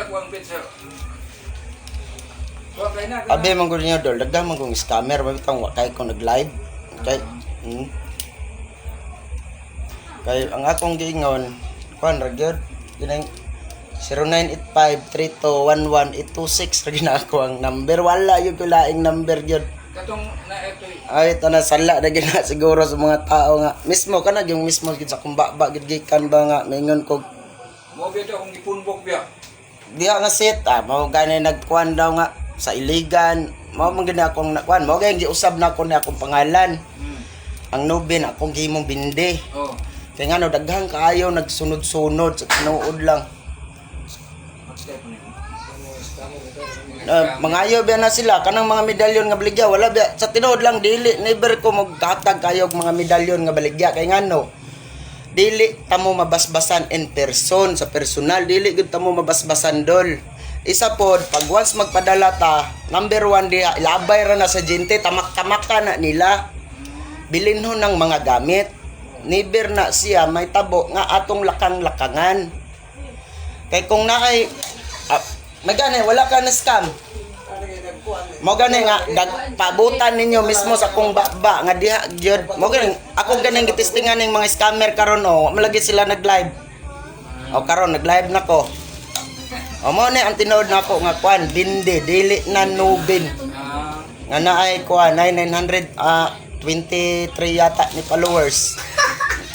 ko ang pizza. Wa kay na. Abi man gud niyo dol, daghan man kong scammer, mabitang wa kay ko nag-live. Kay Kay ang akong giingon, kuan ra gyud, ginang 0985-3211-826 ra gina ako ang number, wala yung laing number gyud. Katong na ito. Ay ito na sala na gina siguro sa mga tao nga mismo kana yung mismo gid sa kumbaba gid gikan ba nga maingon ko Mo bitaw akong gipunbok biya. diha nga set mao gani nagkuan daw nga sa iligan, mao man gid akong nakuan, mao gani giusab na ako na akong pangalan. Ang nobin akong gihimong bindi. Oh. Kaya nga no, daghang kaayo nagsunod-sunod sa tinuod lang. Mangayo biya na sila kanang mga medalyon nga baligya, wala biya sa tinuod lang dili never ko maghatag kayo og mga medalyon nga baligya kay ngano dili tamo mabasbasan in person sa personal, dili gud tamo mabasbasan dol. Isa pod pag once magpadala ta, number 1 diha ilabay ra na sa gente, tamak-tamaka na nila. Bilinhon ng mga gamit. Never na siya may tabo nga atong lakang-lakangan. Kay kung naay may gani wala ka na scam. Mo gani nga pabutan ninyo mismo sa kung baba nga diha gyud. Mo gani ako ganing gitistingan ning mga scammer karon malagi sila nag-live. Karon nag-live nako. Mo ni ang tinuod nako nga kuan bindi dili na nubin. Nga naay kuan 923 yata ni followers.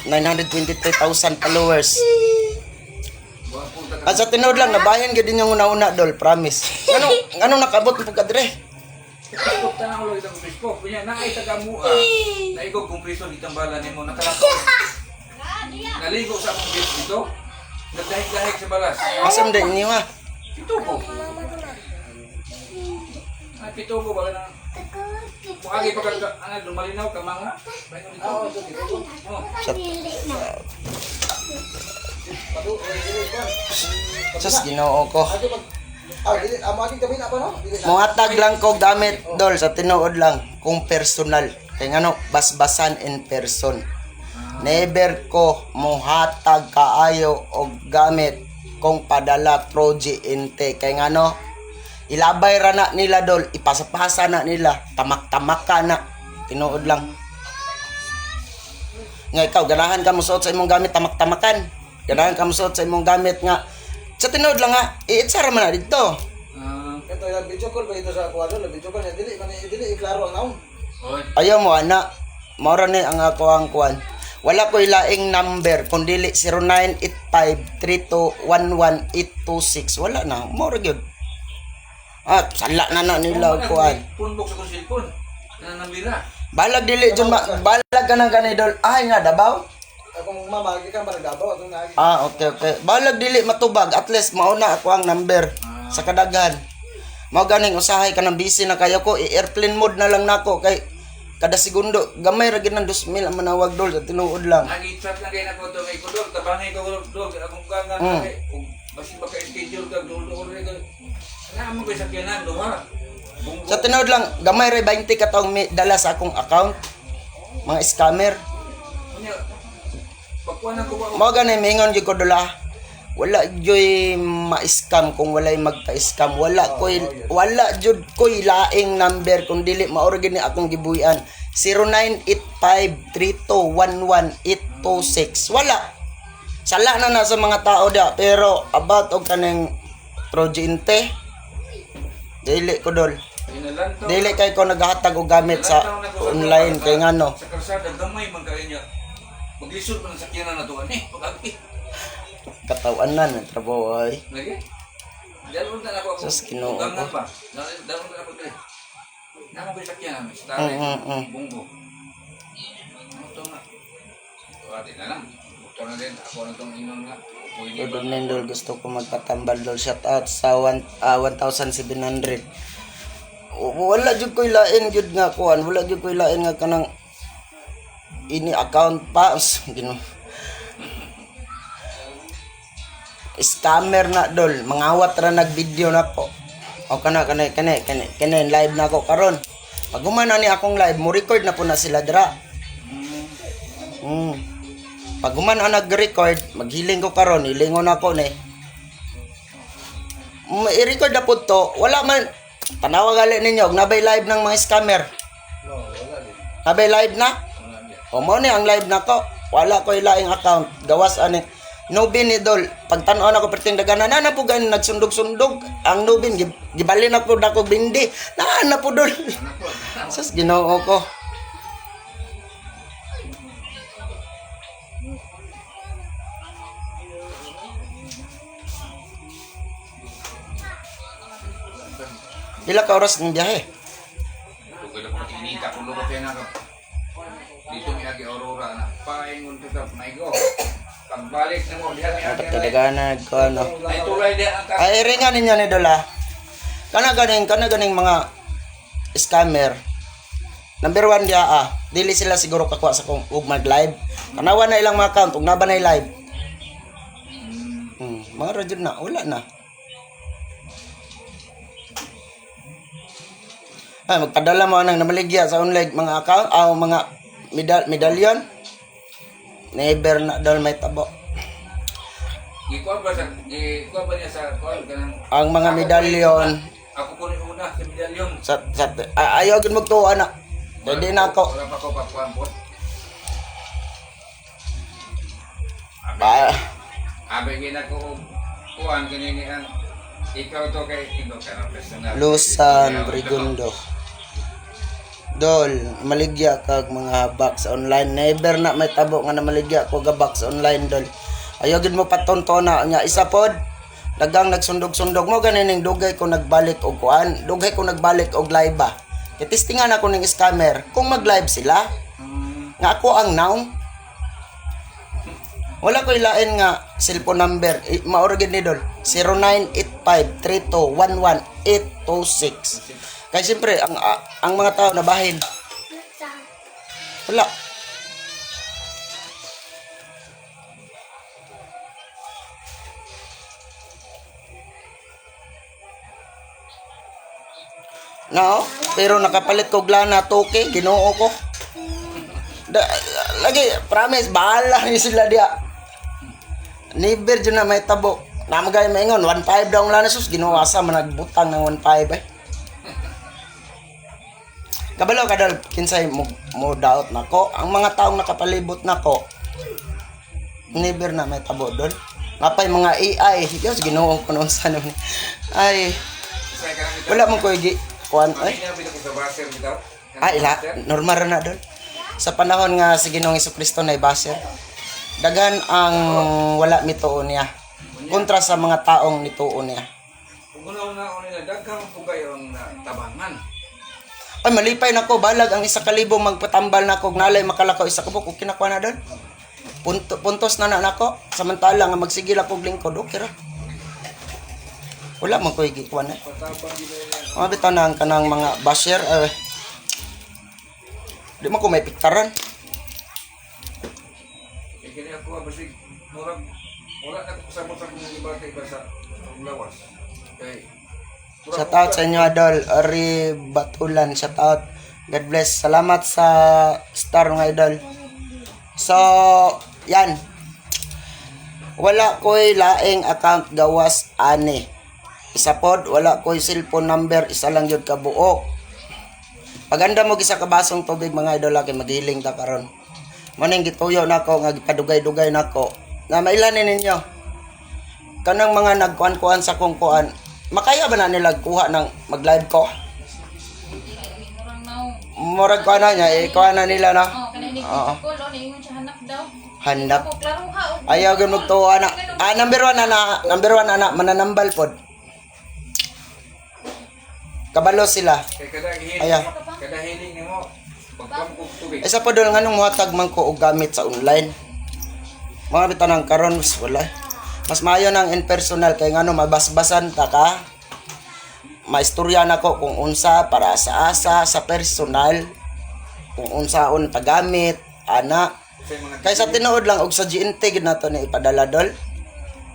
923,000 followers. At sa tinood lang, nabayan ka din yung una-una, dol, promise. Anong nakabot mo pagkadre? Takot na ako lang itang Facebook. Kunya, naay taga-mua. Naigog kong priso ditang bala ni mo. Nakalako. Naligo sa akong beach dito. Nagdahig-dahig sa balas. Masam din niyo ha? Pitubo. Ay, pitubo ba na? Pagi pag lumalinaw ka mga. Oo, Sus, ginoo ko. Muhatag lang ko gamit, dol, sa tinuod lang. Kung personal. Kaya nga basbasan in person. Never ko muhatag kaayo o gamit kung padala proji inte. Kaya nga ilabay ra na nila dol, ipasapasa na nila, tamak-tamak ka na. Tinuod lang. Nga ikaw, ganahan ka mo suot sa imong gamit, tamak-tamakan. Ganahan ka mo suot sa imong gamit nga. Sa tinuod lang nga, iitsara man na dito. Ito yung video call ba ito sa kuwado? Video call niya, dili, iklaro ang naon. Ayaw mo, anak. Maura ni ang ako ang kuwan. Wala ko ilaing number, kung dili 0985-3211-826. Wala na, maura yun. Sala na nila kuan. Punbok sa kong cellphone. Nanambira. Balag dili jud balag ka nang kanay dol. Ay nga dabaw. Kung mamagi ka maragabaw atong naagi. Okay. Balag dili matubag, at least mauna ako ang number sa kadaghan. Mao ganing usahay ka nang busy na kayo ko, i-airplane mode na lang nako kay kada segundo gamay ra gid nang 2,000 ang manawag dol sa tinuod lang. Nagi-chat lang kay nako to kay Kudol, tabangay ko dol akong kangan kay basi ba ka schedule ka dol ore ka. Na mo ko sakyanan do ha. Sa tinuod lang gamay ra 20 ka taong dala sa akong account. Mga scammer. Pagkuan ako ba? Mao gani mingon gyud ko dula. Wala joy ma-scam kung walay magpa-scam. Wala jud koy laing number kung dili maor gini akong gibuyan. 0985-3211-826. Wala. Sala na sa mga tao da pero about og kanang projente dili ko dol. Dili kay ko naghatag og gamit sa online kay ngano. Sa kalsada gamay man kay niya. Maglisod man sa sakyanan na to ani. Pagagi. Katawan na ng trabaho ay. Lagi. Dalon na ako. Sus, Ginoo ko. Dalon na ako dire. Namo ko sakyanan, start. Bunggo. Ito nga. Wala na lang. Ito na din ako na tong inon nga. Dol nindol gusto ko magpatambal dol, shout out sa 1,700. Wala jud ko ilain jud nga kuan, wala jud ko ilain nga kanang ini account pa gino. Scammer na dol, mangawat ra nag-video nako. O kana live na ako karon. Pag humana ni akong live, mo record na po na sila dira. Pag humana nag-record, maghiling ko karon, hilingon ako ni. i-record na po to, wala man, tanawa gali ninyo, nabay live ng mga scammer. No, wala din. Nabay live na? Wala din. O mo ni ang live na ko, wala ko ilaing account, gawas ani. Nubin ni Dol, pagtanaw ako perting daganan, na po gani nagsundog-sundog, ang Nubin, gibali na po na ko bindi, na po Dol. Sus, ginoo ko. Pila ka oras ng biyahe? Kung ko kinita, kung lugot yan ako. Dito may agi Aurora na. Paingon ko sa maigo. Pagbalik na mo, diyan may agi. Daganan ko ano. Ay tulay diyan ang Ay, ringan ninyo ni Dola. Kana ganing mga scammer. Number 1 dia dili sila siguro kakuha sa kung ug mag-live. Kanawa na ilang mga account ug naba na live. Mga radyo na, wala na. Ay, magpadala mo nang namaligya sa online mga account, mga medalyon. Never na dal may tabo. Ikuha ba niya sa kuan kanang Ang mga medalyon ako po rin una sa medalyon. ayaw gud magtuwa na. Pwede na ako. Wala pa ko pakuan po. Ba, Abe gina ko kuan kanini ang ikaw to kay ikaw ka personal. Lusan, Brigundo. Dol, maligya kag mga box online. Never na may tabo nga na maligya ko ga box online dol. Ayaw gid mo patonto na nya isa pod. Dagang nagsundog-sundog mo ganin dugay ko nagbalik og kuan, dugay ko nagbalik og live ba. Kitestingan ako ning scammer kung mag-live sila. Nga ako ang now. Wala ko ilain nga cellphone number. Maoro gid ni dol. 0985-3211826. Kaya siyempre, ang mga tao na bahin. Wala. No, pero nakapalit ko glana, toke, ginoo ko. Lagi, promise, bahala ni sila dia. Never dyan na may tabo. Namagay maingon, 1.5 daw ang lana sus, ginawasa, managbutang ng 1.5 eh. Kabalo ka dal, kinsay mo daot nako. Ang mga taong nakapalibot nako, never na may tabo doon. Napay mga AI, Diyos ginoo ko noon sa naman. Ay, wala man ko igi kuan ay. Ila, normal ra na doon. Sa panahon nga si Ginoong Jesucristo na baser. Dagan ang wala mituon niya. Kontra sa mga taong nituon niya. Kung una nila daghang po kayo ang tabangan. Ay, malipay na ko. Balag ang 1,000 magpatambal na ko. Nalay makalakaw 1 kabuk. Kung kinakuha na doon. Puntos na nako. Samantala nga magsigil ako lingkod. Okay ra. Wala man ko igikuan eh. Mga bitaw na ang kanang mga basher. Di mo ko may piktaran. Kini ako basig murag wala na ko kasabot sa kung iba kay iba sa lawas. Okay. Shout out sa inyo, Idol. Ari Batulan, shout out. God bless. Salamat sa star ng Idol. So, yan. Wala ko'y laing account gawas ani. Isa pod, wala ko'y cellphone number, isa lang yun kabuo. Paganda mo gisa kabasong tubig mga Idol kay maghiling ta karon. Maning gituyo nako nga gipadugay-dugay nako. Na mailanin ninyo. Kanang mga nagkuan-kuan sa kung kuan. Makaya ba na nila kuha ng mag-live ko? Murag ko na niya, ikuha na nila na. Oo. Hanap. Ayaw gan magtuwa na. Number 1 na, mananambal pod. Kabalo sila. Kada hiling nimo pagkuan ko tubig. Isa pa doon nganong muhatag man ko og gamit sa online. Mga bitanang karon wala. Mas maayo nang in personal kay ngano mabasbasan ta ka. Maistorya nako kung unsa para sa asa sa personal kung unsaon pagamit ana kay sa tinuod lang og sa GNT gid nato ni ipadala dol.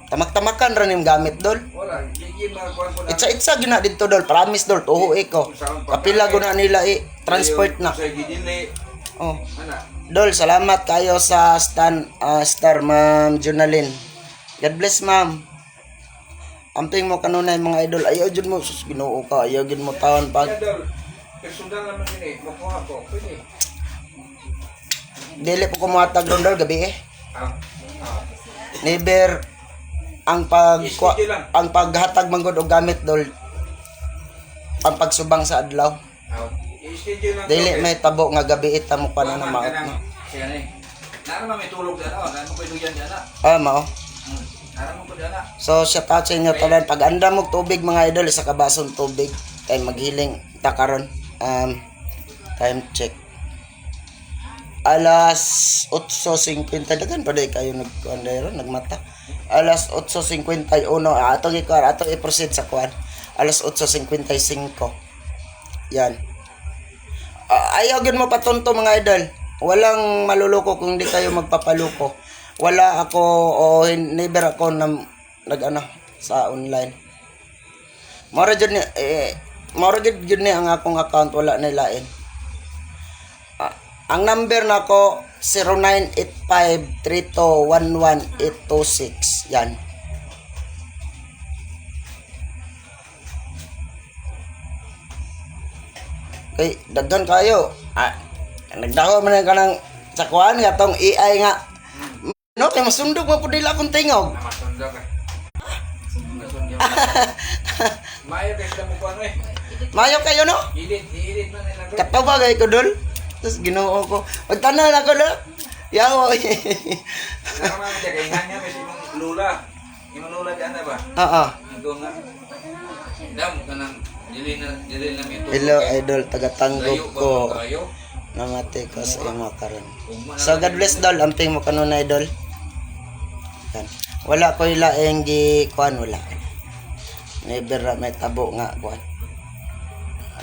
Tamak-tamakan ra nim gamit dol. Wala, gigi magkuan ko na. Itsa gina dito dol, promise dol, tuho ko. Kapila ko na nila transport na. Sa gidili. Oh. Ana. Dol, salamat kayo sa star Ma'am Jonalyn. God bless, ma'am. Amping mo kanunay mga idol. Ayaw jud mo sus Ginoo ka. Ayaw gid mo taon pag Idol, personal naman din eh. Makuha ko. Pwede. dili po ko muhatag doon dol gabi eh. Ah, ah. Never ang ang paghatag man gud og gamit dol. Ang pagsubang sa adlaw. I-schedule lang. Dili may tabo nga gabi ita mo pa na Kuha man maot ka ng- na. Siya na eh. Nara man may tulog dyan. Nara mo pwede yan dyan. Mao. Nara mo pwede dyan. So, shout out sa inyo tanan. Pag anda mo tubig mga idol, isa ka basong tubig. Kay maghiling ta karon. Time check. Alas 8:50 dagan pa day kayo nagmata. Alas 8:51 ato gikuan ato i-proceed sa kuan. Alas 8:55. Yan. Ayaw gid mo patunto mga idol. Walang maluloko kung di kayo magpapaluko. Wala ako o never ako nag sa online. Mora jud ni mora jud ni ang akong account wala na lain. Ang number nako 0985321186. Yan. Okay, daghan kayo. Nagdaho man ka ng sakuan nga tong AI nga. No, kay masundog mo pud nila akong tingog. Masundog ka. Masundog. Mayo kayo sa mukha no eh. Mayo kayo no? Ilit man nila. Katawagay ko dol. Tapos Ginoo ko. Pagtanan ako na. Yawo. Nara man siya kay hanya may simong lula. Imong lula dyan na ba? Oo. Ito nga. Dam kanang dili na ito. Hello idol, taga-tanggop ko. Kayo. Namati ko sa imo karon. So God bless dol, amping mo kanon idol. Yan. Wala ko ilaeng gi kuan wala. Never na may tabo nga kuan.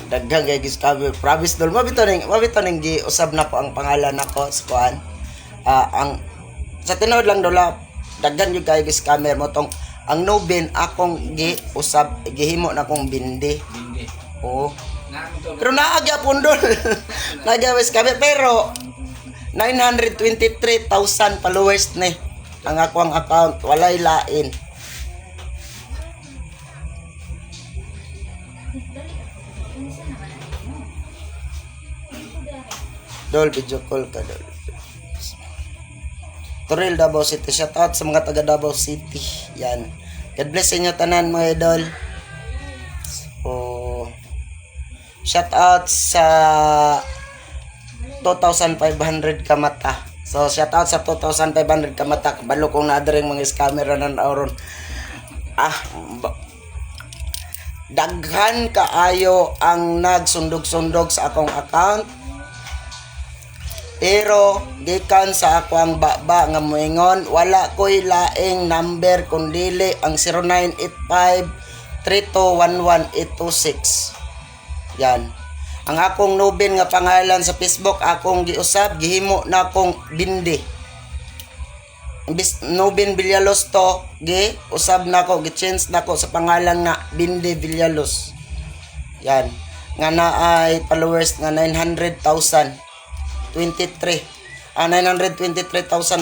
Daghang kay gis kabe promise dol mabito ning gi usab na ko ang pangalan nako sa kuan. Ang sa tinuod lang dola daghan gyud kay gis camera mo tong ang Nobin akong gi usab gihimo na kong bindi. Hindi. Oo. Namo to. Pero naagya pundol. Nagawis kami pero 923,000 followers ni ang ako ang account walay lain. Dol video call ka dol. Toril Davao City, shout out sa mga taga Davao City. Yan. God bless sa inyo tanan mga idol. So, shout out sa 2,500 kamata. So, shout out sa 2,500 kamata. Kabalo kong nadaring mga scammer na nauron. Daghan kaayo ang nagsundog-sundog sa akong account. Pero gikan sa ako ang baba nga moingon wala ko'y laing number kundili ang 0985-3211-826. Yan. Ang akong Nobin nga pangalan sa Facebook akong giusab gihimo na akong bindi. Nobin Villalos to gi usab na ko gi-change na ko sa pangalan nga Bindi Villalos. Yan. Nga naay followers nga 923,000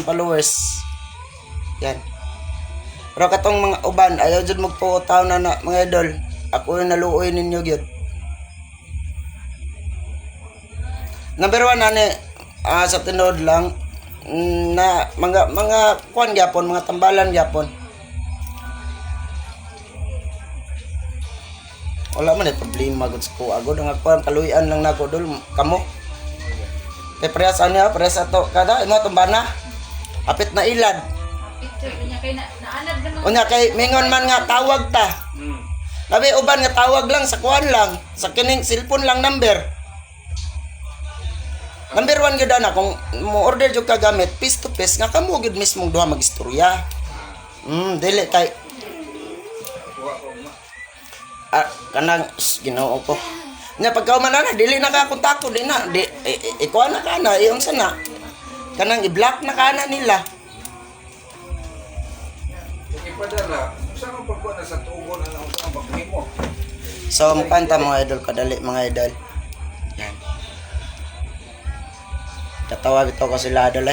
followers. Yan. Pero katong mga uban ayaw jud magtuotaw na mga idol. Ako yung naluoy ninyo gyud. Number 1 ani sa tinod lang na mga kuan gyapon, mga tambalan gyapon. Wala man problema gud ko. Agod nga kuan kaluyan lang nako dol kamo. Kay parehas niya, parehas ato kada imo tumbana. Apit na ilad. Unya kay naanad naman. Unya kay mingon man nga tawag ta. Labi uban nga tawag lang sa kuan lang, sa kining cellphone lang number. Number 1 gyud ana kung mo order jud ka gamit face to face nga kamo gyud mismong duha magistorya. Dili kay kanang Ginoo ko. Nya pagkauman na dili na ka kontakto di na di ikaw na kana unsa na kanang i-block na kana nila. Ipadala, sa mga pagkuha na sa tugon ang pagkuhin mo. So mukanta mga idol kadali mga idol. Yan. Katawa bitaw ko sila idol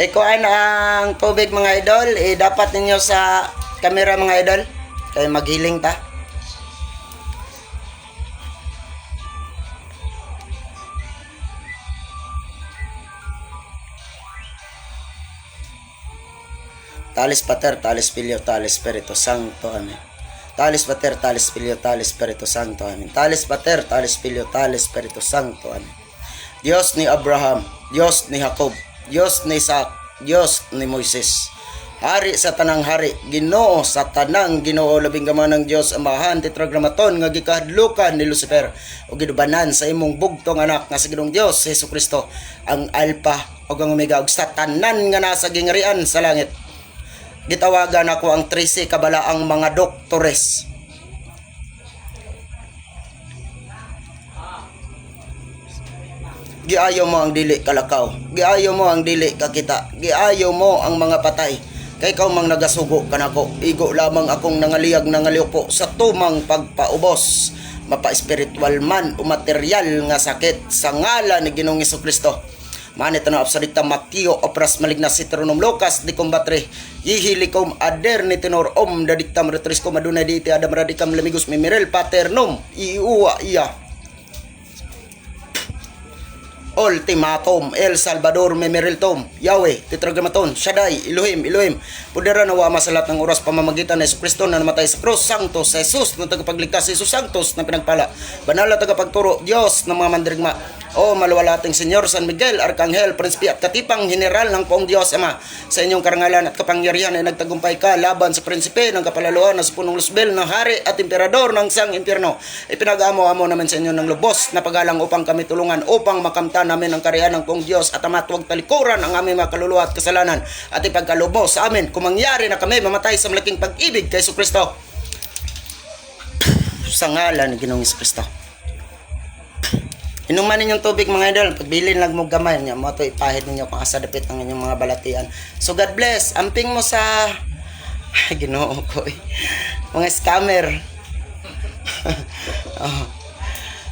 Ikuan ang tubig mga idol dapat ninyo sa camera mga idol. Kaya maghiling ta. Talis Pater, Talis Filio, Talis Spiritu Santo. Amen. Talis Pater, Talis Filio, Talis Spiritu Santo. Amen. Talis Pater, Talis Filio, Talis Spiritu Santo. Amen. Diyos ni Abraham, Diyos ni Jacob, Diyos ni Isaac, Diyos ni Moises. Hari sa tanang hari, Ginoo sa tanang Ginoo, labing gaman ng Diyos Amahan, Tetragrammaton nga gikahadlukan ni Lucifer o gidubanan sa imong bugtong anak nga sa Ginoong Dios Hesus Kristo, ang Alpha ug ang Omega ug sa tanan nga nasa gingarian sa langit. Gitawagan ako ang 13 kabalaang mga doktores. Giayo mo ang dili kalakaw, giayo mo ang dili kakita, giayo mo ang mga patay. Kay ikaw mang nagasugo kanako, igo lamang akong nangaliyag nangaliupo sa tumang pagpaubos, mapa-espiritual man o material nga sakit sa ngalan ni Ginoong Jesucristo. Manit na absalita Mateo opras maligna si Teronom Lucas di kombatre yihilikom ader ni tenor dadiktam retriskom adunay di iti adam radikam lamigos mimirel paternum iuwa iya ultimatum El Salvador Memeriltom Yahweh Tetragrammaton Shaddai Elohim pudera nawa masalat ng oras pamamagitan ng Jesucristo na namatay sa krus Santos Jesus na tagapagligtas Jesus Santos na pinagpala banal na tagapagturo Diyos ng mga mandirigma o maluwalating Senyor San Miguel Arkanghel Prinsipe at katipang general ng Poong Diyos Ama sa inyong karangalan at kapangyarihan ay nagtagumpay ka laban sa prinsipe ng kapalaluan na sa punong lusbel ng hari at emperador ng sang impyerno. Ipinag-amo-amo namin sa inyo ng lubos na pagalang upang kami tulungan upang makamtan namin ang karyan ng Poong Diyos at Ama, huwag talikuran ang aming mga kaluluwa at kasalanan at ipagkalubo sa amin kung mangyari na kami mamatay sa malaking pag-ibig kay Jesucristo sa ngalan ni Ginoong Jesucristo. Inuman ninyong tubig mga idol, pagbilin lang mo gamay niya, mo to ipahid ninyo kung asa dapit ang inyong mga balatian. So God bless, amping mo sa Ginoo ko mga scammer. Oh.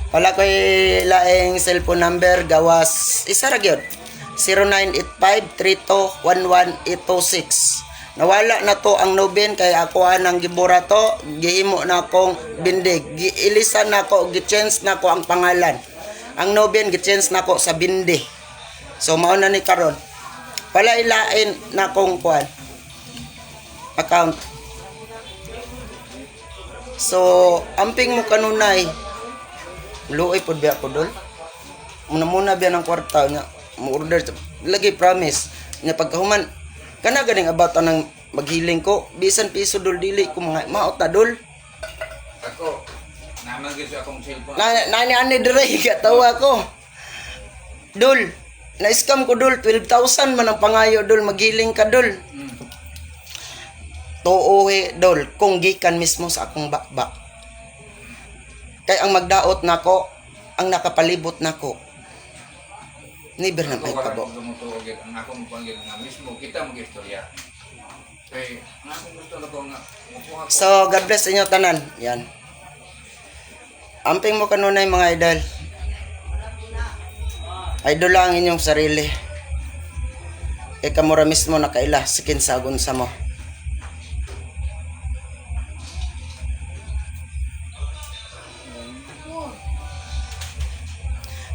Wala ko'y laing cellphone number, gawas isa ra gyud 0985-3211-826. Nawala na to ang nobin kay ako anang gibura to, gihimo na akong bindig, giilisan na ako, gi-change na ako ang pangalan. Ang nobin gi-change na ako sa bindi. So mao na ni karon. Wala ilain na akong kuan account. So amping mo kanunay luoy pod biya ko dol. Muna biya ng kwarta nya mo order lagi promise nya pagkahuman kana ganing about anang maghiling ko bisan piso dol dili ko mga maot na dol. Ako naman gyud sa akong cellphone. Ani dire gatawa ko. Dol, na-scam ko dol 12,000 man ang pangayo dol maghiling ka dol. Tuohe dol kung gikan mismo sa akong bakbak. Kay ang magdaot nako, ang nakapalibot nako. Never na may kabo. Ang akong panggil nga mismo kita mag-istorya. Kay ang akong gusto na ko nga makuha ko. So God bless inyo tanan. Yan. Amping mo kanunay mga idol. Idol lang inyong sarili. Kay kamura mismo nakaila sa kinsagon sa mo.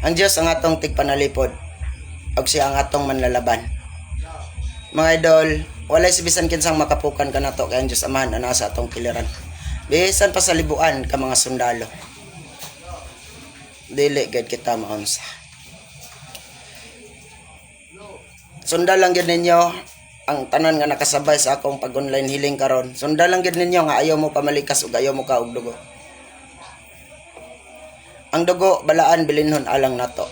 Ang Diyos ang atong tigpanalipod ug siya ang atong manlalaban. Mga idol, walay si bisan kinsang makapukan kanato kay ang Diyos Amahan ana sa atong kiliran. Bisan pa sa libuan ka mga sundalo. Dili gid kita maunsa. Sundal lang gid ninyo ang tanan nga nakasabay sa akong pag-online healing karon. Sundal lang gid ninyo nga ayaw mo pamalikas ug ayaw mo ka og dugo. Ang dugo balaan bilinhon alang nato.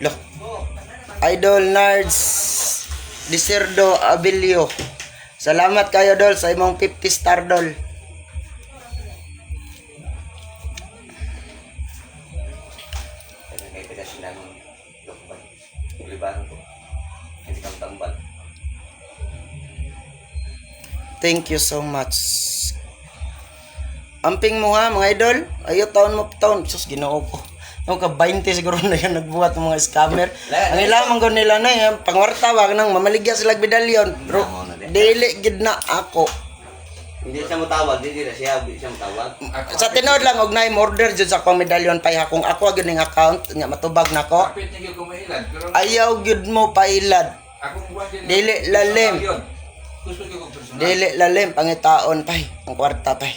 Lo. Idol Nards Desirdo Abilio. Salamat kayo dol sa imong 50 star dol. Thank you so much. Amping mo ha mga idol. Ayo taon mo taon. Sus Ginoo ko. Yung ka 20 siguro na yan nagbuhat ng mga scammer. Ang ilamang ko nila na yan, pangwarta wag nang mamaligya sila medalyon. Pero dili gid na ako. Hindi siya mutawag, hindi na siya mutawag. Sa tinod lang og naim order jud sa akong medalyon pay kung ako gyud ning account nya matubag nako. Kapit niyo kumailad. Pero Ayaw gyud mo pailad. akong buwan din. Dili lalim. Gusto ko kong personal. Dili lalim pangitaon pay. Ang kwarta pay.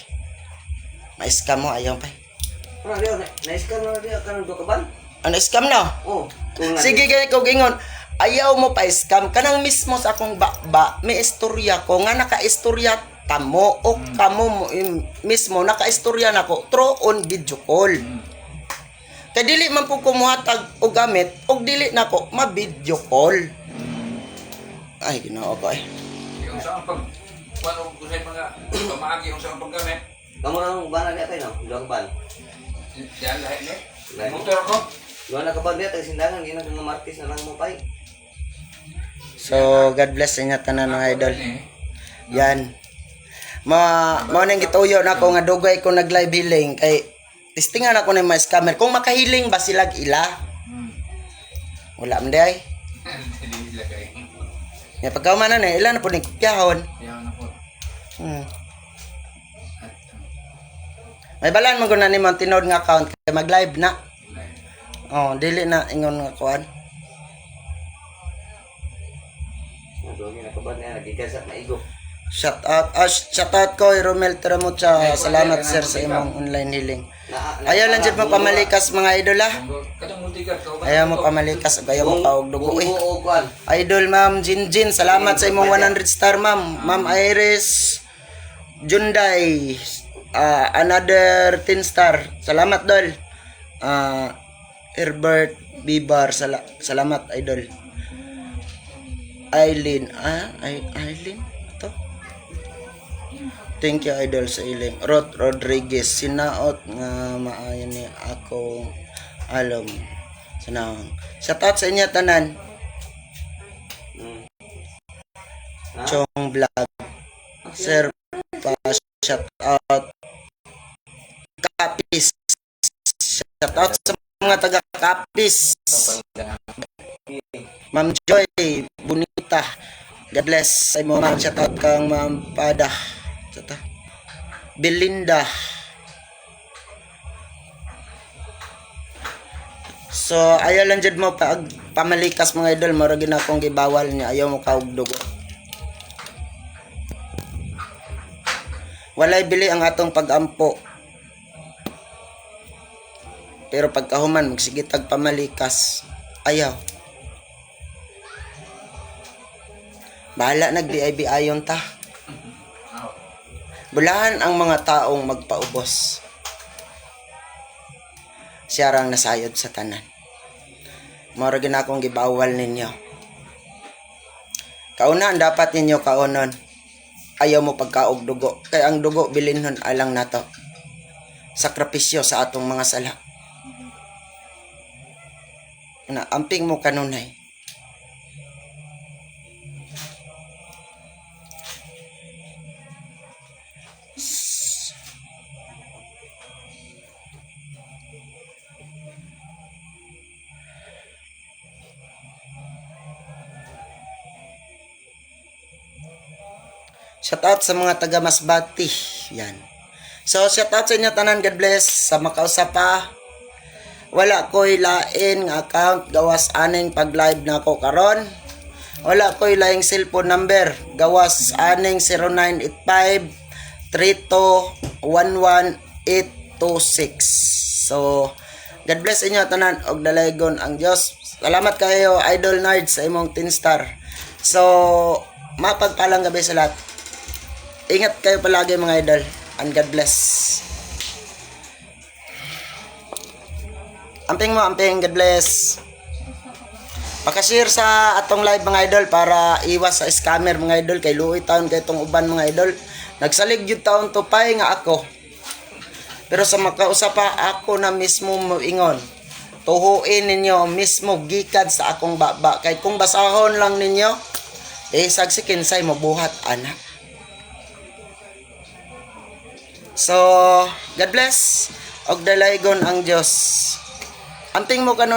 Ma-scam mo ayaw pay. Ano dia, na-scam na dia kanang dokaban? Ano scam na? Oh, kung Sige gay ko gingon. Ayaw mo pa scam kanang mismo sa akong bakba may istorya ko nga naka-istorya tamo o kamo mo mismo naka-istorya nako through on video call. Kay dili man po kumuhatag og gamit og dili nako ma-video call. Ay Ginoo ko ay. Yung saan pag paano ko sa mga pamaagi yung saan paggamit. kamu nang bana dia kay no, dokaban. Diyan lahat ni. Motor ko. Doon na kaban dia tag sindangan gina nga martis na lang mo pay. So God bless sa inyo tanan mga idol. Yan. Mao nang gituyo na ko nga dugay ko nag live healing kay testingan ako ng mga scammer kung makahiling ba sila ila. Wala man day. Hindi lagay. Nga pagkaumanan na ilan na po ni kopyahon. Yan na po. May balan mo guna ni mo tinod nga account kay mag-live na. Oh, dili na ingon nga kuan. Doon na kaban niya nagikan sa maigo. Shout out ko Romel Teramucha. Salamat sir sa imong online healing. Ayaw lang jud mo pamalikas mga idol ah. Katong multikat ka. Ayaw mo pamalikas ug ayaw mo kaog dugo eh. Oo, kuan. Idol Ma'am Jinjin, salamat sa imong 100 star ma'am. Ma'am Iris Junday, another 10 star. Salamat dol. Herbert Bibar, salamat idol. Eileen, Eileen to. Thank you idol sa iling. Rod Rodriguez, sinaot nga maayo ni ako alom. Sanang. Shout out sa inyo tanan. Chong vlog. Sir pa shout out. Kapis. Shout out sa mga taga Kapis. Ma'am Joy Bonita. God bless. Ay mo ma'am shout out kang Ma'am Pada. Sata. Belinda. So ayaw lang jud mo pag pamalikas mga idol mura gid akong gibawal niya ayaw mo kaog dugo. Walay bili ang atong pagampo. Pero pagkahuman magsige tag pamalikas ayaw. Bahala nag-DIB ayon ta. Bulahan ang mga taong magpaubos. Siya rang nasayod sa tanan. Mura gid akong gibawal ninyo. Kauna ang dapat ninyo kaunon. Ayaw mo pagkaog dugo. Kay ang dugo bilinhon alang nato. Sakripisyo sa atong mga sala. Na amping mo kanunay. Shout out sa mga taga Masbati. Yan. So shout out sa inyo tanan, God bless. Sa makausap pa. Wala ko lain nga account gawas aning pag live na ako karon. Wala ko laing cellphone number gawas aning 0985 3211 So God bless inyo tanan og dalaygon ang Dios. Salamat kayo Idol Nerd sa imong 10 star. So mapagpalang gabi sa lahat. Ingat kayo palagi mga idol. And God bless. Amping mo, amping. God bless. Pakashare sa atong live mga idol para iwas sa scammer mga idol. Kay luoy taon kay itong uban mga idol. Nagsalig yun taon to pay nga ako. Pero sa makausap pa ako na mismo moingon. Tuhuin ninyo mismo gikad sa akong baba. Kay kung basahon lang ninyo, sagsikin say mabuhat anak. So, God bless. Og dalaygon ang Dios. Anting mo kanon